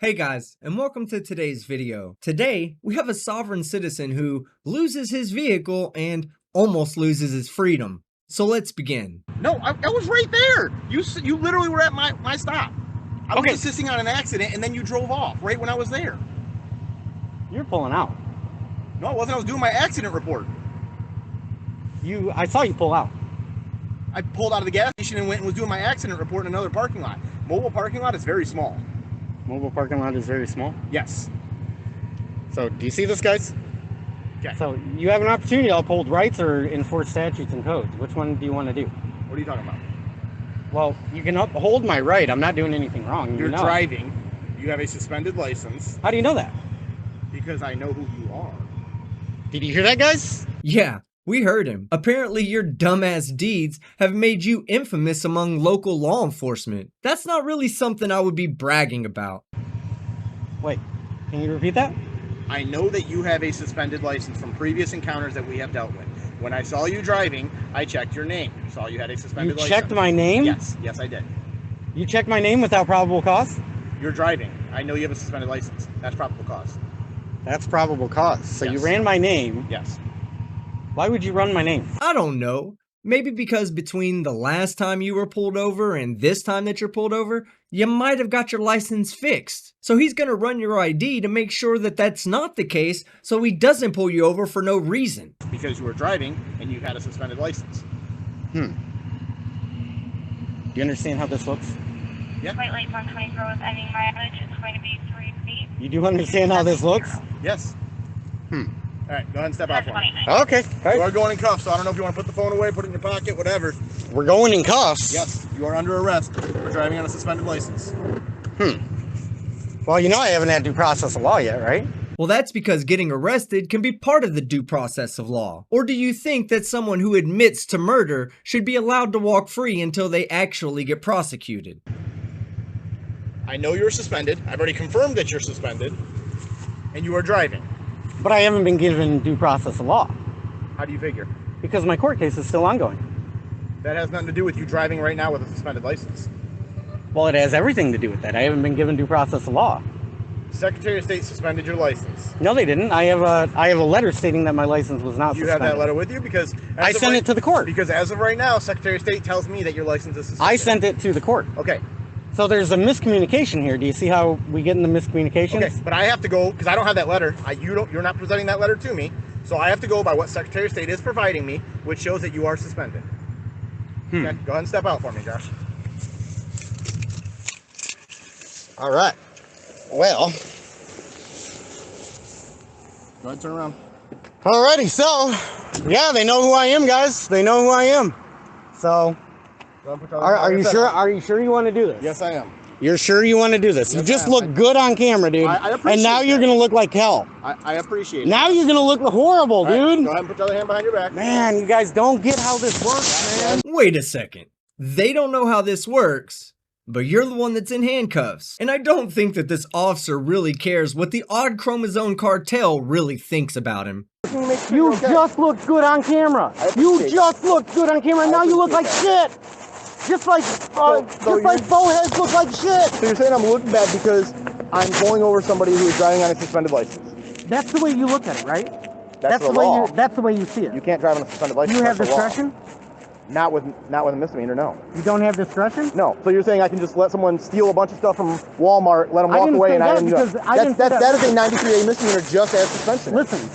Hey guys, and welcome to today's video. Today, we have a sovereign citizen who loses his vehicle and almost loses his freedom. So let's begin. No, I was right there. You literally were at my stop. I was assisting on an accident, and then you drove off right when I was there. You're pulling out. No, I wasn't. I was doing my accident report. I saw you pull out. I pulled out of the gas station and went and was doing my accident report in another parking lot. Mobile parking lot is very small. Mobile parking lot is very small. Yes. So, do you see this, guys? Okay. So, you have an opportunity to uphold rights or enforce statutes and codes. Which one do you want to do? What are you talking about? Well, you can uphold my right. I'm not doing anything wrong. You're driving. You have a suspended license. How do you know that? Because I know who you are. Did you hear that, guys? Yeah, we heard him. Apparently your dumbass deeds have made you infamous among local law enforcement. That's not really something I would be bragging about. Wait, can you repeat that? I know that you have a suspended license from previous encounters that we have dealt with. When I saw you driving, I checked your name. I saw you had a suspended license. You checked my name? Yes, I did. You checked my name without probable cause? You're driving. I know you have a suspended license. That's probable cause. That's probable cause. So Yes. you ran my name. Yes. Why would you run my name? I don't know. Maybe because between the last time you were pulled over and this time that you're pulled over, you might have got your license fixed. So he's gonna run your ID to make sure that that's not the case so he doesn't pull you over for no reason. Because you were driving and you had a suspended license. Do you understand how this looks? Yeah. White lights on 24 with ending mileage. It's going to be 3 feet. You do understand how this looks? Yes. All right, go ahead and step out for me. Okay. You are going in cuffs, so I don't know if you want to put the phone away, put it in your pocket, whatever. We're going in cuffs? Yes, you are under arrest for driving on a suspended license. Well, you know I haven't had due process of law yet, right? Well, that's because getting arrested can be part of the due process of law. Or do you think that someone who admits to murder should be allowed to walk free until they actually get prosecuted? I know you're suspended. I've already confirmed that you're suspended. And you are driving. But I haven't been given due process of law How do you figure? because my court case is still ongoing. That has nothing to do with you driving right now with a suspended license. Well, it has everything to do with that. I haven't been given due process of law. Secretary of State suspended your license. No, they didn't. I have a letter stating that my license was not You suspended. have that letter with you? Because I sent it to the court. Because as of right now, Secretary of State tells me that your license is suspended. I sent it to the court. Okay. So there's a miscommunication here. Do you see how we get in the miscommunications? Okay, but I have to go because I don't have that letter. You're not presenting that letter to me, so I have to go by what Secretary of State is providing me, which shows that you are suspended. Okay, go ahead and step out for me, Josh. All right. Well. Go ahead, turn around. Alrighty, so yeah, they know who I am, guys. They know who I am. So, are you sure? Are you sure you want to do this? Yes, I am. You're sure you want to do this? Yes, you just I am. look good on camera, dude. I appreciate and now you're that. gonna look like hell. I appreciate it. Now you're gonna look horrible, All right, dude. go ahead and put the other hand behind your back. Man, you guys don't get how this works, man. Wait a second. They don't know how this works, but you're the one that's in handcuffs. And I don't think that this officer really cares what the odd chromosome cartel really thinks about him. You just looked good on camera. You just looked good on camera. And now you look like shit. Just like bowheads look like shit. So you're saying I'm looking bad because I'm pulling over somebody who is driving on a suspended license? That's the way you look at it, right? That's the the way law. that's the way you see it. You can't drive on a suspended license. You have That's the law. discretion? Not with a misdemeanor, no. You don't have discretion? No. So you're saying I can just let someone steal a bunch of stuff from Walmart, let them I walk didn't away, say and that I didn't do because that? I didn't say That is a 93A misdemeanor just as suspension. Listen,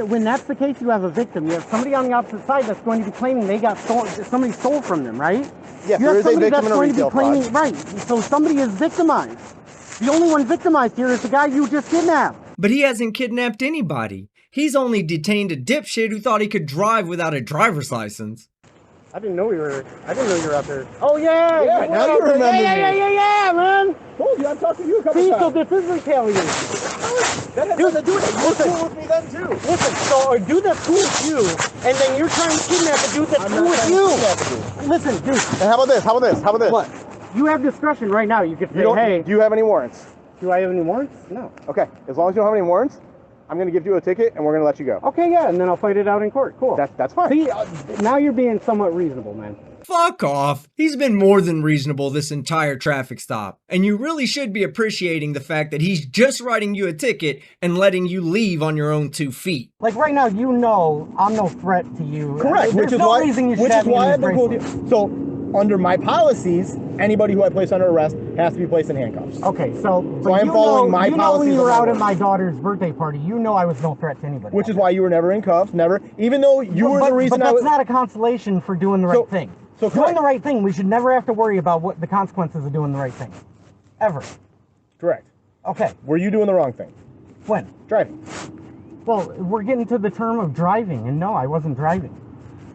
when that's the case, you have a victim. You have somebody on the opposite side that's going to be claiming they got somebody stole from them, right? Yes, you there have is a somebody victim that's in a going to be retail claiming, fraud. right? So somebody is victimized. The only one victimized here is the guy you just kidnapped. But he hasn't kidnapped anybody. He's only detained a dipshit who thought he could drive without a driver's license. I didn't know you were out there. Oh yeah! Yeah, now you remember me. Yeah, man! Told you, I've talked to you a couple See, so times. this is retaliation. That has nothing to do with it. You were cool with me then too. Listen, so a dude that's cool with you, and then you're trying to kidnap a dude that's cool with you. Listen, dude. And how about this? How about this? How about this? What? You have discretion right now. You could say, Do you have any warrants? Do I have any warrants? No. Okay, as long as you don't have any warrants, I'm going to give you a ticket and we're going to let you go. Okay, yeah, and then I'll fight it out in court. Cool. That's fine. See, now you're being somewhat reasonable, man. Fuck off. He's been more than reasonable this entire traffic stop. And you really should be appreciating the fact that he's just writing you a ticket and letting you leave on your own 2 feet. Like right now, you know I'm no threat to you. Correct. There's no reason you should have me in I've this been cool with bracelet. you. So, under my policies, anybody who I place under arrest has to be placed in handcuffs. Okay, so I am following my you know when policies you were on out my at my daughter's birthday party, you know I was no threat to anybody. Which is why you were never in cuffs, never. Even though you were the reason but I that's was. not a consolation for doing the right thing. So doing correct. the right thing, we should never have to worry about what the consequences of doing the right thing. Ever. Correct. Okay, Were you doing the wrong thing? when? Driving. Well, we're getting to the term of driving, and no, I wasn't driving.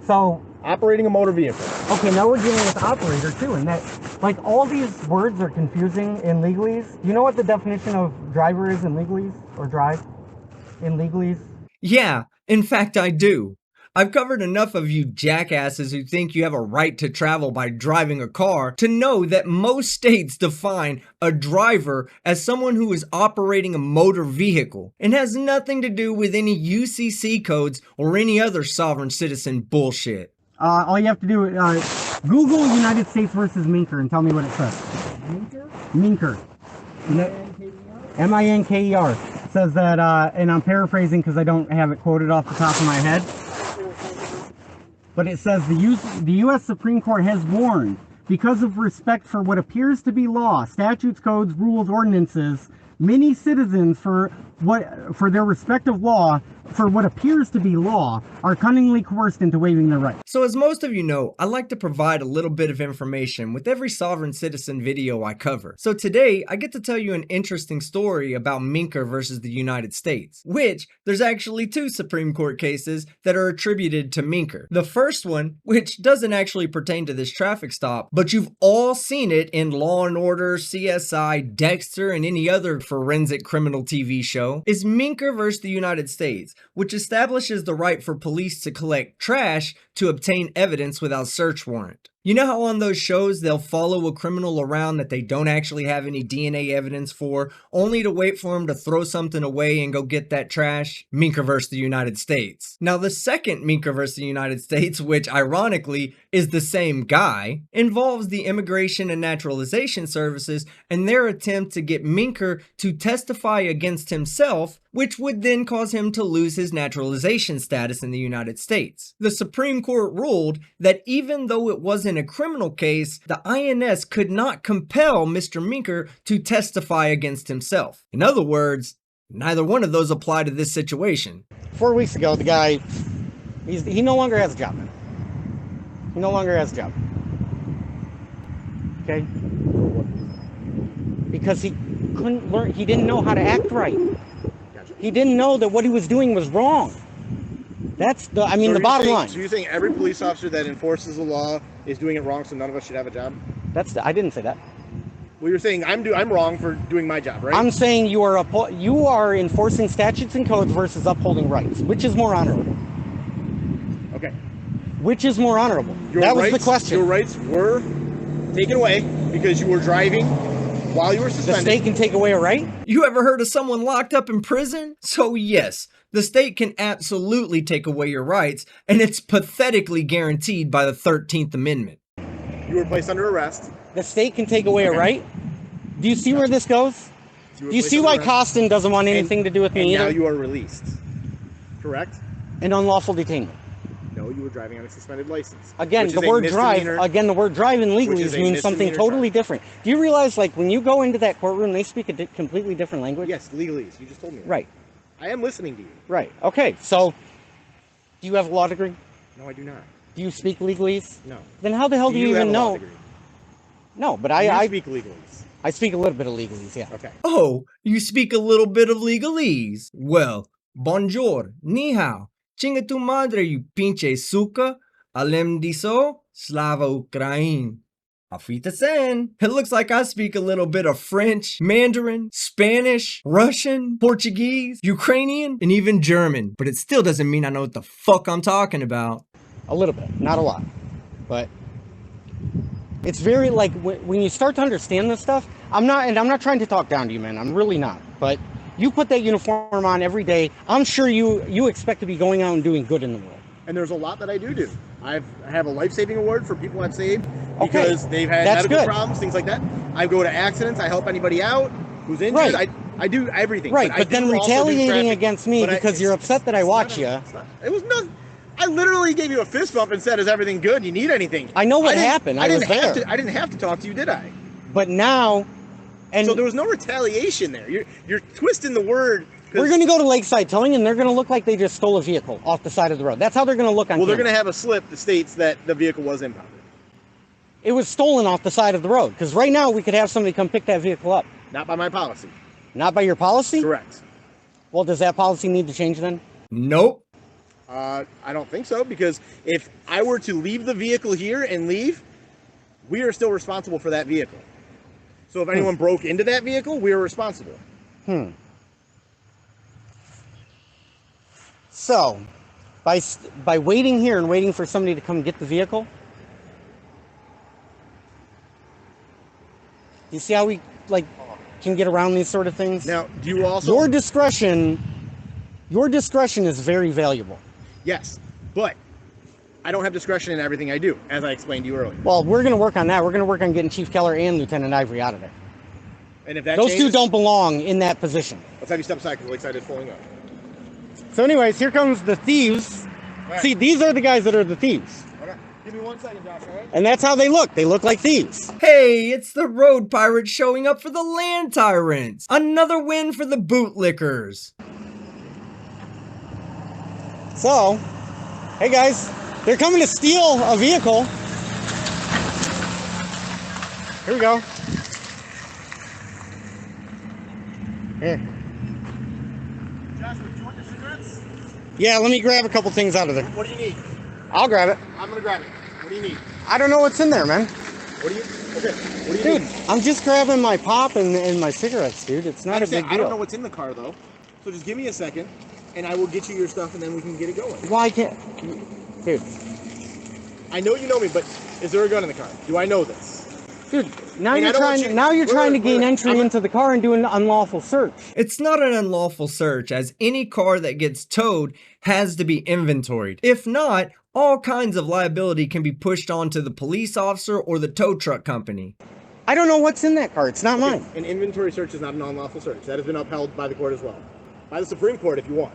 So, Operating a motor vehicle. okay, now we're dealing with operator too, and that, like, all these words are confusing in legalese. You know what the definition of driver is in legalese? Or drive? In legalese? Yeah, in fact I do. I've covered enough of you jackasses who think you have a right to travel by driving a car to know that most states define a driver as someone who is operating a motor vehicle and has nothing to do with any UCC codes or any other sovereign citizen bullshit. All you have to do is Google United States versus Minker and tell me what it says. Minker? M-I-N-K-E-R. It says that, and I'm paraphrasing because I don't have it quoted off the top of my head. But it says the U.S. Supreme Court has warned, because of respect for what appears to be law, statutes, codes, rules, ordinances, many citizens for their respective law, for what appears to be law, are cunningly coerced into waiving their rights. So as most of you know, I like to provide a little bit of information with every sovereign citizen video I cover. So today, I get to tell you an interesting story about Minker versus the United States, which there's actually 2 Supreme Court cases that are attributed to Minker. The first one, which doesn't actually pertain to this traffic stop, but you've all seen it in Law & Order, CSI, Dexter, and any other forensic criminal TV show, is Minker versus the United States, which establishes the right for police to collect trash to obtain evidence without search warrant. You know how on those shows they'll follow a criminal around that they don't actually have any DNA evidence for, only to wait for him to throw something away and go get that trash? Minker versus the United States. Now the second Minker versus the United States, which ironically is the same guy, involves the Immigration and Naturalization Services and their attempt to get Minker to testify against himself, which would then cause him to lose his naturalization status in the United States. The Supreme Court ruled that even though it wasn't a criminal case, the INS could not compel Mr. Minker to testify against himself. In other words, neither one of those apply to this situation. 4 weeks ago, the guy, he no longer has a job, man. He no longer has a job. Okay? Because he couldn't learn, he didn't know how to act right. He didn't know that what he was doing was wrong. That's the, I mean, the bottom line. So you're saying every police officer that enforces the law is doing it wrong, so none of us should have a job? I didn't say that. Well, you're saying I'm wrong for doing my job, right? I'm saying you are enforcing statutes and codes versus upholding rights. Which is more honorable? Okay. Which is more honorable? That was the question. Your rights were taken away because you were driving while you were The suspended. state can take away a right? You ever heard of someone locked up in prison? So yes, the state can absolutely take away your rights, and it's pathetically guaranteed by the 13th Amendment. You were placed under arrest. The state can take away a right? Do you see where this goes? You were Do you placed see under why arrest, Costin doesn't want anything to do with me and now either? you are released. Correct? An unlawful detainment. No, you were driving on a suspended license. Again, which the is a word drive, misdemeanor. again, the word drive in Which is legalese a means something misdemeanor totally charge. different. Do you realize, like, when you go into that courtroom, they speak a completely different language? Yes, legalese. You just told me that. Right, I am listening to you. right. Okay, so, do you have a law degree? No, I do not. Do you speak legalese? No. Then how the hell do you have even a law know? degree? No, but You I speak legalese. I speak a little bit of legalese, yeah. Okay. Oh, you speak a little bit of legalese. Well, bonjour, ni hao, chinga tu madre, you pinche suka, alem diso, slava Ukraine. Afita sen. It looks like I speak a little bit of French, Mandarin, Spanish, Russian, Portuguese, Ukrainian, and even German. But it still doesn't mean I know what the fuck I'm talking about. A little bit, not a lot. But it's very, like, when you start to understand this stuff, I'm not trying to talk down to you, man. I'm really not. But you put that uniform on every day, I'm sure you expect to be going out and doing good in the world. And there's a lot that I do. I have a life-saving award for people I've saved Okay. because they've had That's medical good. problems, things like that. I go to accidents. I help anybody out who's injured. Right. I do everything. Right, I but then do also do retaliating traffic, against me but because you're upset that I watch you. It was nothing. I literally gave you a fist bump and said, "Is everything good? You need anything?" I know what happened. I was there. I didn't have to talk to you, did I? But now, and So there was no retaliation there. You're twisting the word. we're going to go to Lakeside Towing, and they're going to look like they just stole a vehicle off the side of the road. That's how they're going to look on Well, they're camera. going to have a slip that states that the vehicle was impounded. It was stolen off the side of the road. Because right now, we could have somebody come pick that vehicle up. Not by my policy. Not by your policy? Correct. Well, does that policy need to change then? Nope. I don't think so, because if I were to leave the vehicle here and leave, we are still responsible for that vehicle. So if anyone broke into that vehicle, we are responsible. So, by waiting here and waiting for somebody to come get the vehicle, you see how we can get around these sort of things? Now, do you also... Your discretion is very valuable. Yes, but I don't have discretion in everything I do, as I explained to you earlier. Well, we're going to work on that. We're going to work on getting Chief Keller and Lieutenant Ivory out of there. And if that Those changes, two don't belong in that position. let's have you step aside because Lakeside is pulling up. So anyways, here comes the thieves. Right. See, these are the guys that are the thieves. Okay, give me 1 second, Josh, all right? And that's how they look. They look like thieves. Hey, it's the road pirates showing up for the land tyrants. Another win for the bootlickers. So, hey guys, they're coming to steal a vehicle. Here we go. Here. Josh, do you want your cigarettes? Yeah, let me grab a couple things out of there. What do you need? I'll grab it. I'm gonna grab it. What do you need? I don't know what's in there, man. What do you... Okay, what do you Dude, need? I'm just grabbing my pop and my cigarettes, dude. It's not a big I don't know deal. what's in the car, though. So just give me a second, and I will get you your stuff, and then we can get it going. Why can't... Dude, I know you know me, but is there a gun in the car? Do I know this? dude, now And I you're don't want trying. you- Now you're wait, trying to wait, gain wait. entry I'm- into the car and do an unlawful search. It's not an unlawful search, as any car that gets towed has to be inventoried. If not, all kinds of liability can be pushed onto the police officer or the tow truck company. I don't know what's in that car. It's not mine. An inventory search is not an unlawful search. That has been upheld by the court as well. By the Supreme Court, if you want.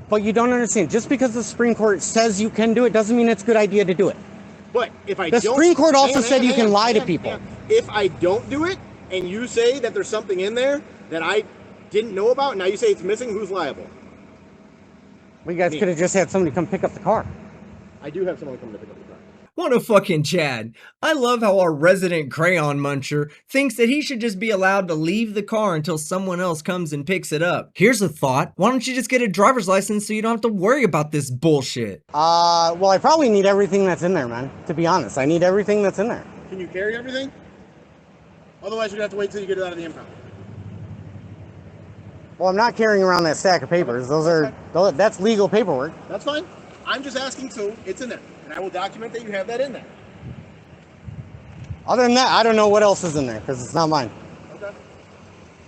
But you don't understand. Just because the Supreme Court says you can do it doesn't mean it's a good idea to do it. But if I The don't... Supreme Court also Hang on, said you hang can on, lie hang to on, people. hang on. If I don't do it, and you say that there's something in there that I didn't know about, now you say it's missing, who's liable? We guys Me. could have just had somebody come pick up the car. I do have someone coming to pick up the car. What a fucking Chad. I love how our resident crayon muncher thinks that he should just be allowed to leave the car until someone else comes and picks it up. Here's a thought. Why don't you just get a driver's license so you don't have to worry about this bullshit? Well, I probably need everything that's in there, man. To be honest, I need everything that's in there. Can you carry everything? Otherwise, you're going to have to wait till you get it out of the impound. Well, I'm not carrying around that stack of papers. That's legal paperwork. That's fine. I'm just asking, so it's in there. And I will document that you have that in there. Other than that, I don't know what else is in there because it's not mine. Okay.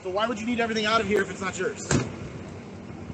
So why would you need everything out of here if it's not yours?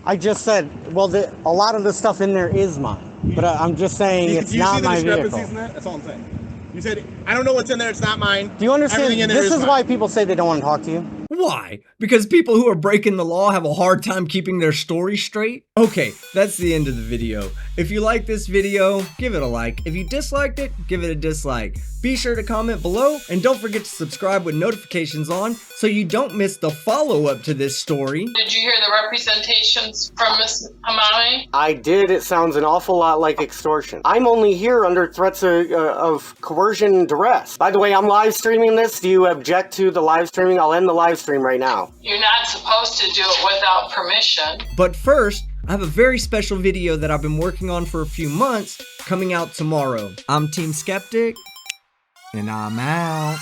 I just said, well, a lot of the stuff in there is mine, but I'm just saying it's Do you not see the my discrepancies vehicle. in that? That's all I'm saying. You said, I don't know what's in there, it's not mine. Do you understand? Everything in there This is mine. why people say they don't want to talk to you. Why? Because people who are breaking the law have a hard time keeping their story straight? Okay, that's the end of the video. If you like this video, give it a like. If you disliked it, give it a dislike. Be sure to comment below, and don't forget to subscribe with notifications on so you don't miss the follow-up to this story. Did you hear the representations from Ms. Hamami? I did. It sounds an awful lot like extortion. I'm only here under threats of coercion and duress. By the way, I'm live streaming this. Do you object to the live streaming? I'll end the live stream right now. You're not supposed to do it without permission. But first, I have a very special video that I've been working on for a few months coming out tomorrow. I'm Team Skeptic, and I'm out.